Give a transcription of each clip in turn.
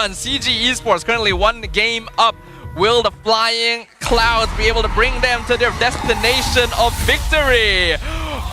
1. CG Esports currently 1 game up. Will the Flying Clouds be able to bring them to their destination of victory?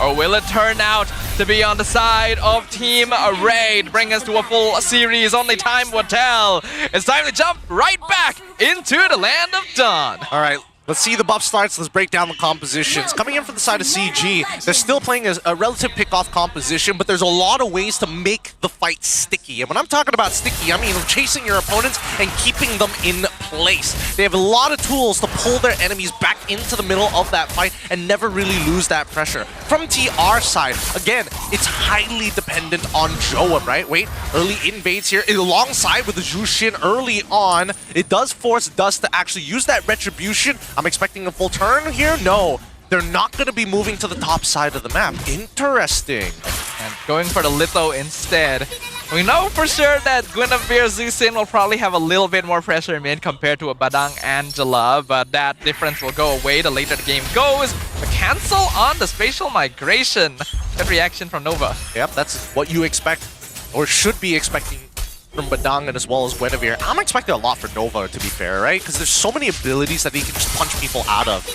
Or will it turn out to be on the side of Team Rey to bring us to a full series? Only time will tell. It's time to jump right back into the Land of Dawn. All right. Let's see the buff starts. Let's break down the compositions. Coming in from the side of CG, they're still playing a relative pick-off composition, but there's a lot of ways to make the fight sticky. And when I'm talking about sticky, I mean chasing your opponents and keeping them in place. They have a lot of tools to pull their enemies back into the middle of that fight and never really lose that pressure. From TR side, again, it's highly dependent on Joab, right? Wait, early invades here alongside with the Jushin early on. It does force Dust to actually use that retribution. I'm expecting a full turn here? No. They're not going to be moving to the top side of the map. Interesting. And going for the Litho instead. We know for sure that Guinevere Zusin will probably have a little bit more pressure mid compared to a Badang Angela, but that difference will go away the later the game goes. A cancel on the spatial migration. Good reaction from Nova. Yep, that's what you expect, or should be expecting from Badang and as well as Guinevere. I'm expecting a lot for Nova, to be fair, right? Because there's so many abilities that he can just punch people out of.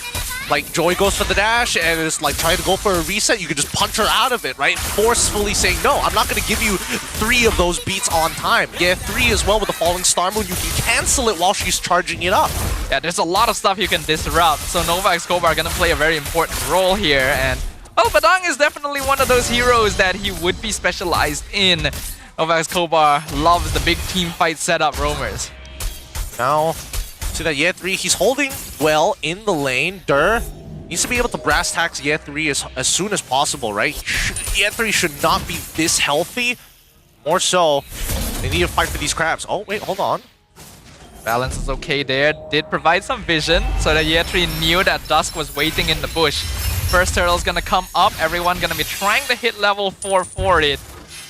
Like, Joy goes for the dash and is like trying to go for a reset, you can just punch her out of it, right? Forcefully saying, no, I'm not going to give you 3 of those beats on time. Yeah, 3 as well with the Falling Star Moon. You can cancel it while she's charging it up. Yeah, there's a lot of stuff you can disrupt. So Nova Escobar are going to play a very important role here. And, well, Badang is definitely one of those heroes that he would be specialized in. Nova Escobar loves the big team fight setup roamers. Now, see that Ye3, he's holding well in the lane. Dur needs to be able to brass tax Ye3 as soon as possible, right? Ye3 should not be this healthy. More so, they need to fight for these crabs. Oh, wait, hold on. Balance is okay there. Did provide some vision so that Ye3 knew that Dusk was waiting in the bush. First turtle's gonna come up. Everyone gonna be trying to hit level 4 for it.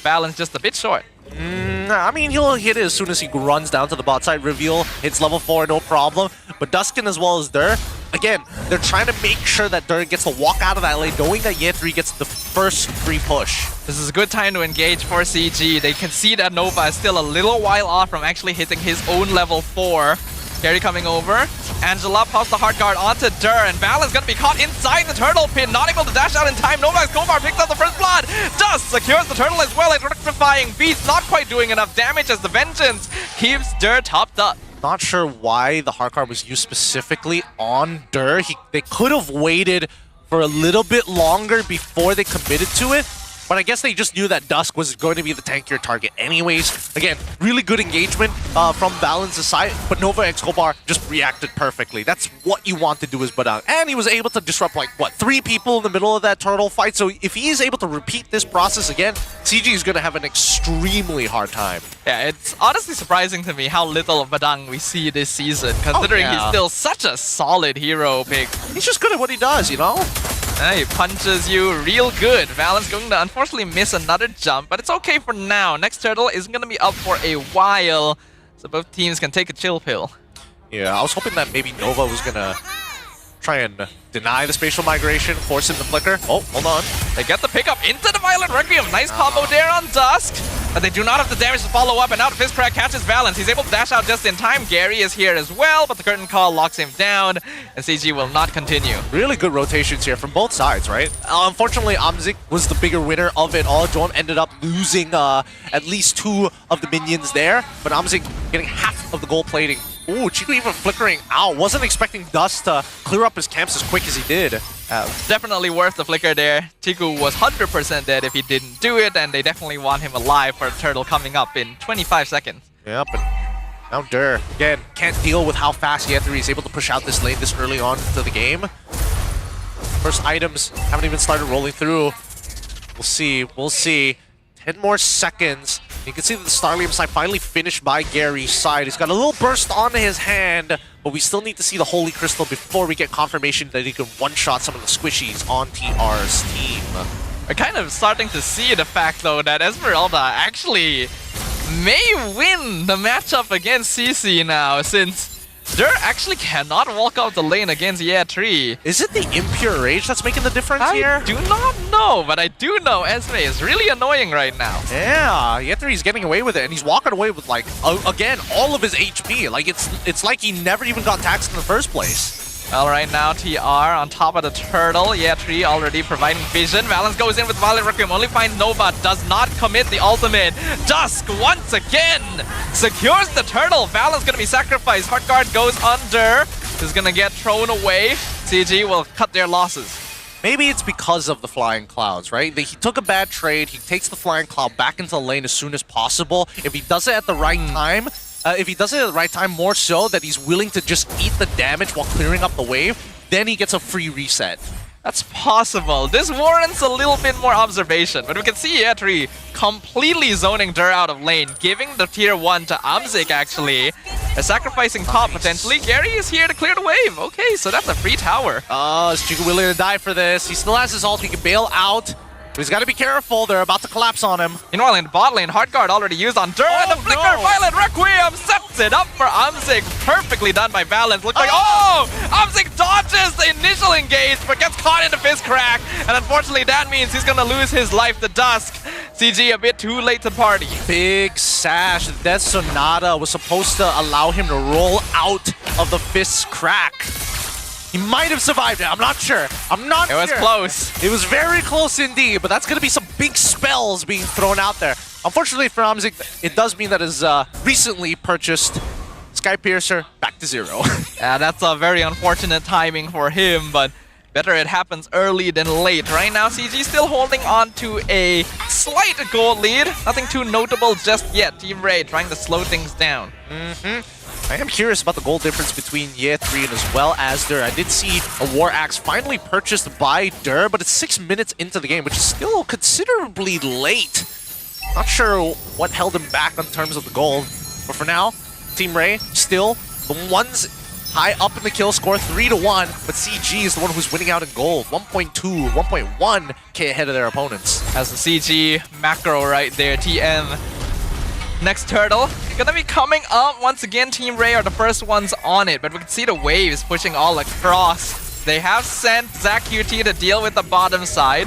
Balance just a bit short. I mean, he'll hit it as soon as he runs down to the bot side. Reveal hits level 4, no problem. But Duskin as well as Dur, again, they're trying to make sure that Dur gets to walk out of that lane, knowing that Ye3 gets the first free push. This is a good time to engage for CG. They can see that Nova is still a little while off from actually hitting his own level 4. Gary coming over. Angela pops the hard guard onto Dur, and Balance gonna be caught inside the turtle pin, not able to dash out in time. Nova Escobar picks up the first blood. Dust secures the turtle as well, electrifying beats, not quite doing enough damage as the Vengeance keeps Dur topped up. Not sure why the hard card was used specifically on Dur. They could have waited for a little bit longer before they committed to it. But I guess they just knew that Dusk was going to be the tankier target anyways. Again, really good engagement from Balance's side, but Nova Escobar just reacted perfectly. That's what you want to do as Badang. And he was able to disrupt, like, what, 3 people in the middle of that turtle fight. So if he is able to repeat this process again, CG is going to have an extremely hard time. Yeah, it's honestly surprising to me how little of Badang we see this season, considering he's still such a solid hero pick. He's just good at what he does, you know? He punches you real good. Valence going to unfortunately miss another jump, but it's okay for now. Next turtle isn't going to be up for a while, so both teams can take a chill pill. Yeah, I was hoping that maybe Nova was going to try and deny the spatial migration, force him to flicker. Oh, hold on. They get the pickup into the Violent Requiem. Nice combo there on Dusk. But they do not have the damage to follow up, and now the Fist Crack catches Valence. He's able to dash out just in time. Gary is here as well, but the Curtain Call locks him down, and CG will not continue. Really good rotations here from both sides, right? Unfortunately, Amzik was the bigger winner of it all. Joam ended up losing at least 2 of the minions there, but Amzik getting half of the gold plating. Ooh, Chico even flickering out. Wasn't expecting Dust to clear up his camps as quick as he did. Definitely worth the flicker there. Chiku was 100% dead if he didn't do it, and they definitely want him alive for a turtle coming up in 25 seconds. Yep, and now Dur, again, can't deal with how fast Ye3 is able to push out this lane this early on into the game. First items haven't even started rolling through. We'll see. 10 more seconds. You can see that the Starlium side finally finished by Gary's side. He's got a little burst on his hand, but we still need to see the Holy Crystal before we get confirmation that he can one-shot some of the squishies on TR's team. We're kind of starting to see the fact, though, that Esmeralda actually may win the matchup against CC now, since Dur actually cannot walk out the lane against Tree. Is it the impure rage that's making the difference here? I do not know, but I do know Esme is really annoying right now. Yeah, Yettri's getting away with it, and he's walking away with, like, again, all of his HP. Like, it's like he never even got taxed in the first place. Well, right now, TR on top of the turtle. Tree already providing vision. Valens goes in with Violet Requiem, only finds Nova, does not commit the ultimate. Dusk, once again, secures the turtle. Valens gonna be sacrificed. Heartguard goes under. Is gonna get thrown away. CG will cut their losses. Maybe it's because of the Flying Clouds, right? He took a bad trade. He takes the Flying Cloud back into the lane as soon as possible. If he does it at the right time, more so that he's willing to just eat the damage while clearing up the wave, then he gets a free reset. That's possible. This warrants a little bit more observation, but we can see Tree completely zoning Dur out of lane, giving the tier 1 to Amzik actually. Sacrificing top potentially. Gary is here to clear the wave. Okay, so that's a free tower. Is Chico willing to die for this? He still has his ult, he can bail out. But he's got to be careful, they're about to collapse on him. Meanwhile, in bot lane, Heartguard already used on Dur, and the Flicker Violet Requiem sets it up for Amzik. Perfectly done by Valens. Looks like, Amzik dodges the initial engage, but gets caught in the fist crack. And unfortunately, that means he's going to lose his life to Dusk. CG a bit too late to party. Big sash. Death Sonata was supposed to allow him to roll out of the fist crack. He might have survived it. I'm not sure. It was close. It was very close indeed, but that's going to be some big spells being thrown out there. Unfortunately for Amzik, it does mean that his recently purchased Sky Piercer back to 0. Yeah, that's a very unfortunate timing for him, but better it happens early than late. Right now, CG still holding on to a slight gold lead. Nothing too notable just yet. Team Rey trying to slow things down. I am curious about the goal difference between Ye3 and as well as Dur. I did see a War Axe finally purchased by Dur, but it's 6 minutes into the game, which is still considerably late. Not sure what held him back in terms of the gold, but for now, Team Rey still the ones high up in the kill score, 3-1, but CG is the one who's winning out in gold. 1.2, 1.1k ahead of their opponents. Has the CG macro right there, TM. Next turtle, gonna be coming up once again. Team Rey are the first ones on it, but we can see the waves pushing all across. They have sent Zach QT to deal with the bottom side.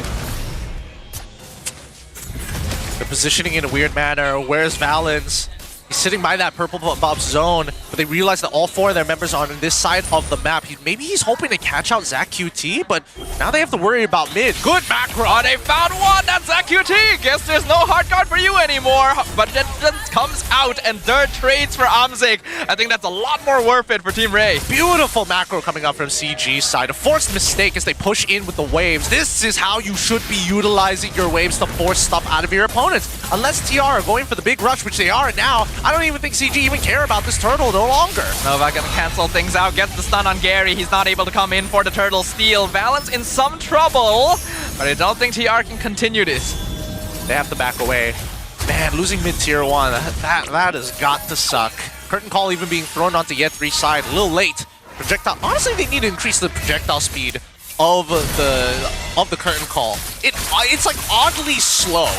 They're positioning in a weird manner. Where's Valens? He's sitting by that purple buff zone, but they realize that all 4 of their members are on this side of the map. Maybe he's hoping to catch out Zach QT, but now they have to worry about mid. Good macro! Oh, they found one! That's Zach QT! Guess there's no hard guard for you anymore! But it just comes out and Dur trades for Amzik. I think that's a lot more worth it for Team Rey. Beautiful macro coming up from CG's side. A forced mistake as they push in with the waves. This is how you should be utilizing your waves to force stuff out of your opponents. Unless TR are going for the big rush, which they are now, I don't even think CG even care about this turtle no longer. Nova gonna cancel things out, gets the stun on Gary. He's not able to come in for the turtle steal. Valens in some trouble, but I don't think TR can continue this. They have to back away. Man, losing mid-tier 1, that has got to suck. Curtain Call even being thrown onto Ye3's side, a little late. Projectile, honestly, they need to increase the projectile speed of the Curtain Call. It's like oddly slow.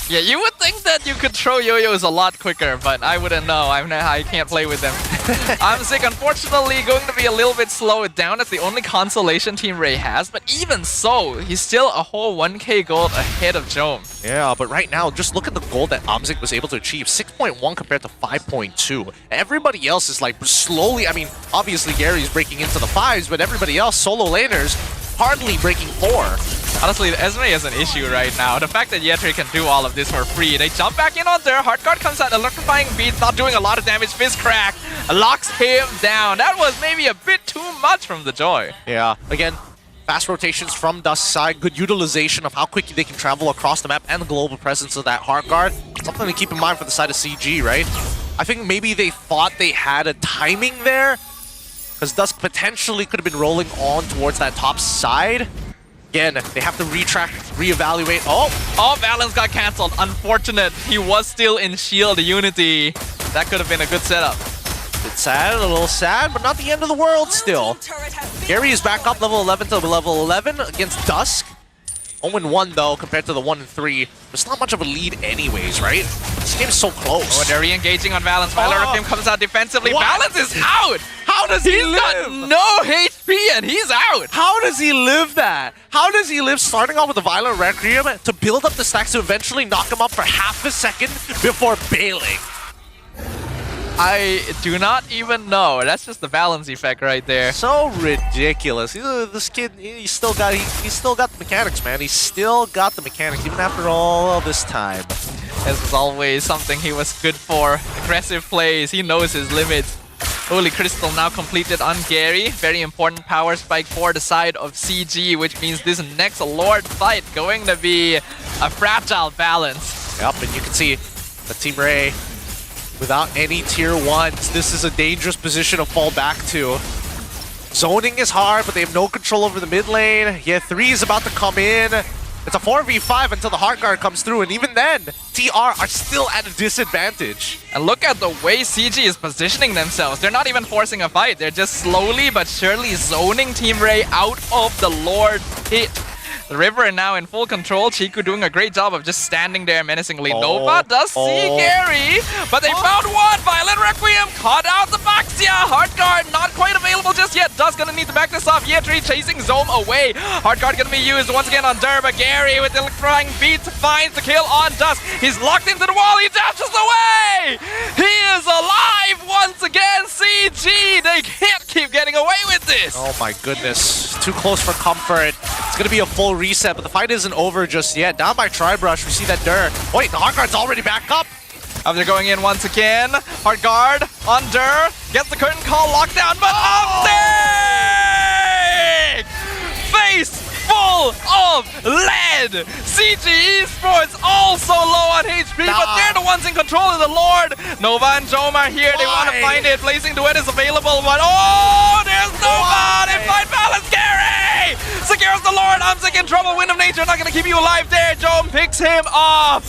Yeah, you would think that you could throw yo-yos a lot quicker, but I wouldn't know. I can't play with them. Amzik, unfortunately, going to be a little bit slowed down. That's the only consolation Team Rey has, but even so, he's still a whole 1k gold ahead of Jome. Yeah, but right now, just look at the gold that Amzik was able to achieve. 6.1 compared to 5.2. Everybody else is like slowly, I mean, obviously Gary's breaking into the 5s, but everybody else, solo laners, hardly breaking 4. Honestly, Esme is an issue right now. The fact that Ye3 can do all of this for free. They jump back in on there. Heartguard comes out, electrifying beats, not doing a lot of damage. Fist crack locks him down. That was maybe a bit too much from the Joy. Yeah, again, fast rotations from Dusk's side, good utilization of how quickly they can travel across the map and the global presence of that Heartguard. Something to keep in mind for the side of CG, right? I think maybe they thought they had a timing there, because Dusk potentially could have been rolling on towards that top side. Again, they have to reevaluate. Oh, Valens got cancelled. Unfortunate. He was still in shield unity. That could have been a good setup. It's sad, a little sad, but not the end of the world still. Gary is back up level 11 to level 11 against Dusk. 0-1 though, compared to the 1-3. It's not much of a lead anyways, right? This game's so close. Oh, they're re-engaging on Valence. Violet comes out defensively. What? Valence is out! How does he live? Got no HP and he's out! How does he live that? How does he live starting off with a Violent Requiem to build up the stacks to eventually knock him up for half a second before bailing? I do not even know. That's just the Valence effect right there. So ridiculous. This kid, he's still got the mechanics, man. He's still got the mechanics, even after all this time. This was always something he was good for. Aggressive plays. He knows his limits. Holy Crystal now completed on Gary. Very important power spike for the side of CG, which means this next Lord fight going to be a fragile balance. Yep, and you can see the Team Rey without any tier 1s. This is a dangerous position to fall back to. Zoning is hard, but they have no control over the mid lane. Yeah, 3 is about to come in. It's a 4v5 until the Heart Guard comes through, and even then, TR are still at a disadvantage. And look at the way CG is positioning themselves. They're not even forcing a fight. They're just slowly but surely zoning Team Rey out of the Lord pit. The River now in full control. Chiku doing a great job of just standing there menacingly. Nova does see Gary, but they found one. Violent Requiem caught out the Baxia. Heart Guard not quite available just yet. Dust gonna need to back this off. Yetri chasing Zome away. Heart Guard gonna be used once again on Dur, but Gary with the electrifying beat finds the kill on Dust. He's locked into the wall. He dashes away. He is alive once again. CG, they can't keep getting away with this. Oh my goodness. Too close for comfort. It's gonna be a full reset, but the fight isn't over just yet. Down by Tribrush, we see that Dur. Wait, the Heart Guard's already back up. They're going in once again. Heart Guard on Dur. Gets the curtain call locked down, but Optic! Face full of lead! CG Esports also low on HP, but they're the ones in control of the Lord. Nova and Jom are here. They want to find it. Blazing Duet is available, but oh, there's Nova! They find Balance. Gary! Secures the Lord. Amzik in trouble. Wind of Nature not going to keep you alive there. Jom picks him off.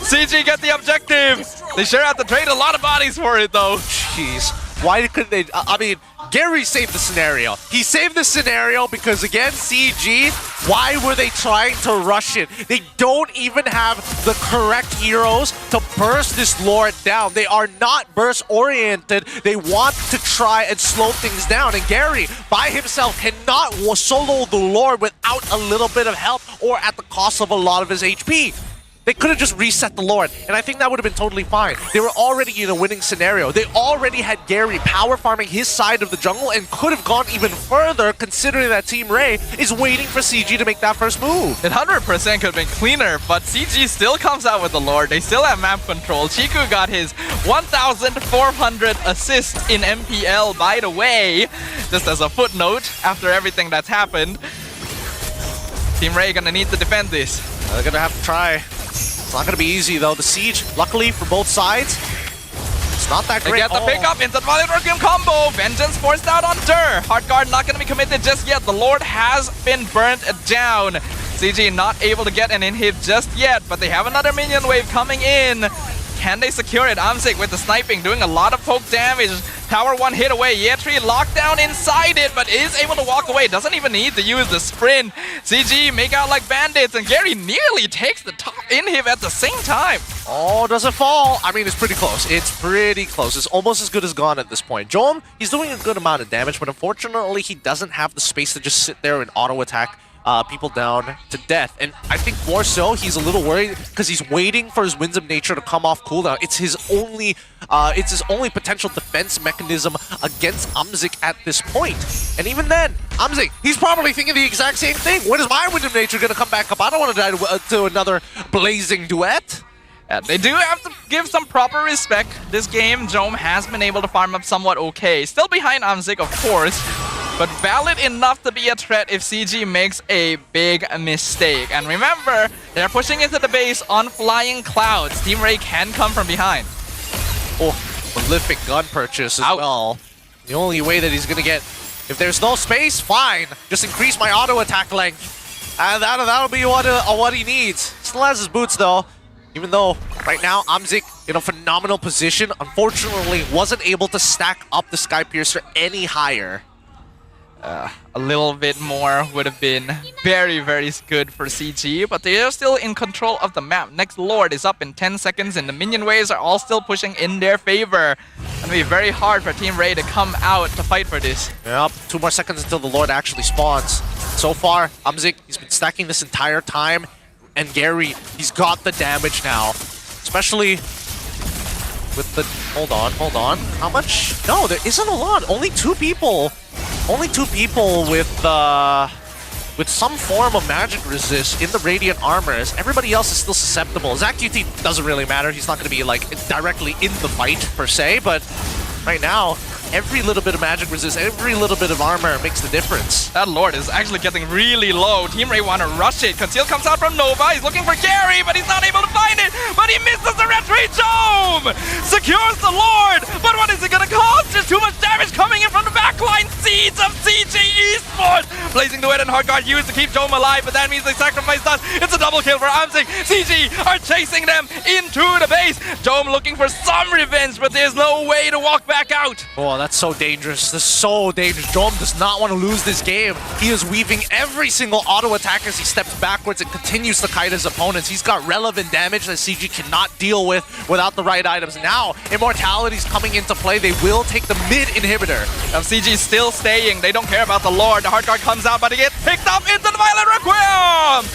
CG get the objective. They sure have to trade a lot of bodies for it, though. Jeez. Why couldn't they? I mean, Gary saved the scenario. He saved the scenario because, again, CG, why were they trying to rush it? They don't even have the correct heroes to burst this Lord down. They are not burst-oriented. They want to try and slow things down. And Gary, by himself, cannot solo the Lord without a little bit of help or at the cost of a lot of his HP. They could have just reset the Lord, and I think that would have been totally fine. They were already in a winning scenario. They already had Gary power farming his side of the jungle and could have gone even further considering that Team Rey is waiting for CG to make that first move. It 100% could have been cleaner, but CG still comes out with the Lord. They still have map control. Chiku got his 1,400 assists in MPL, by the way, just as a footnote after everything that's happened. Team Rey gonna need to defend this. They're gonna have to try. It's not going to be easy, though. The siege, luckily, for both sides, it's not that great. They get the pickup into the Violent Requiem combo. Vengeance forced out on Dur. Heart Guard not going to be committed just yet. The Lord has been burnt down. CG not able to get an inhib just yet, but they have another minion wave coming in. Can they secure it? Amzik with the sniping, doing a lot of poke damage. Tower 1 hit away. Yetri locked down inside it, but is able to walk away. Doesn't even need to use the sprint. CG make out like bandits, and Gary nearly takes the top inhib at the same time. Oh, does it fall? I mean, it's pretty close. It's pretty close. It's almost as good as gone at this point. Jom, he's doing a good amount of damage, but unfortunately, he doesn't have the space to just sit there and auto-attack people down to death. And I think more so, he's a little worried because he's waiting for his Winds of Nature to come off cooldown. It's his only potential defense mechanism against Amzik at this point. And even then, Amzik, he's probably thinking the exact same thing. When is my Wind of Nature going to come back up? I don't want to die to another Blazing Duet. They do have to give some proper respect. This game, Jom has been able to farm up somewhat okay. Still behind Amzik, of course, but valid enough to be a threat if CG makes a big mistake. And remember, they're pushing into the base on flying clouds. Team Rey can come from behind. Oh, prolific gun purchase as well. The only way that he's going to get... If there's no space, fine. Just increase my auto attack length. And that'll be what he needs. Still has his boots, though. Even though, right now, Amzik in a phenomenal position, unfortunately wasn't able to stack up the Sky Piercer any higher. A little bit more would have been very, very good for CG, but they are still in control of the map. Next Lord is up in 10 seconds, and the minion waves are all still pushing in their favor. It's gonna be very hard for Team Rey to come out to fight for this. Yep, 2 more seconds until the Lord actually spawns. So far, Amzik, he's been stacking this entire time, and Gary, he's got the damage now. Especially with the... Hold on. How much? No, there isn't a lot. Only 2 people. Only 2 people with some form of magic resist in the Radiant armors. Everybody else is still susceptible. Zac QT doesn't really matter. He's not going to be like directly in the fight per se, but right now, every little bit of magic resist, every little bit of armor makes the difference. That Lord is actually getting really low. Team Rey want to rush it. Conceal comes out from Nova. He's looking for Gary, but he's not able to find it. But he misses the retreat dome! Secures the Lord! But what is it going to cost? There's too much damage coming in from the backline. Seeds of CG Esports! Blazing the Wit and Hardguard used to keep Dome alive, but that means they sacrifice us. It's a double kill for Amzik. CG are chasing them into the base. Dome looking for some revenge, but there's no way to walk back out. Oh, that's so dangerous. That's so dangerous. Dome does not want to lose this game. He is weaving every single auto attack as he steps backwards and continues to kite his opponents. He's got relevant damage that CG cannot deal with without the right items. Now, Immortality's coming into play. They will take the mid inhibitor. CG still staying. They don't care about the Lord. The hard guard comes out, but he gets picked up into the Violent Requiem!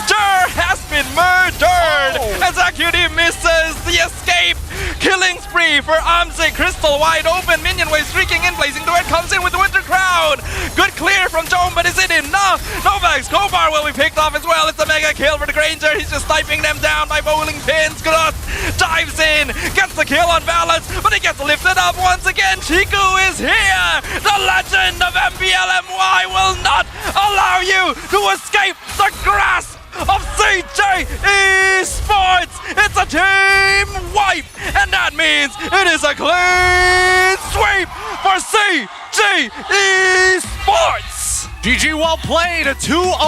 Dur has been murdered! As Acuity misses the escape! Killing spree for Amzik. Crystal wide open. Minion wave streaking in. Blazing Duet comes in with the Winter Crown. Good clear from Dome, but is it enough? Novak's Kobar will be picked off as well. It's a mega kill for the Granger. He's just sniping them down by bowling pins. Gross dives in, gets the kill on Balance, but he gets lifted up once again. Chiku is here. The legend of MPLMY will not allow you to escape the grasp of CG Esports. It's a team wipe, and that means it is a clean sweep for CG Esports. GG, well played. A 2-0.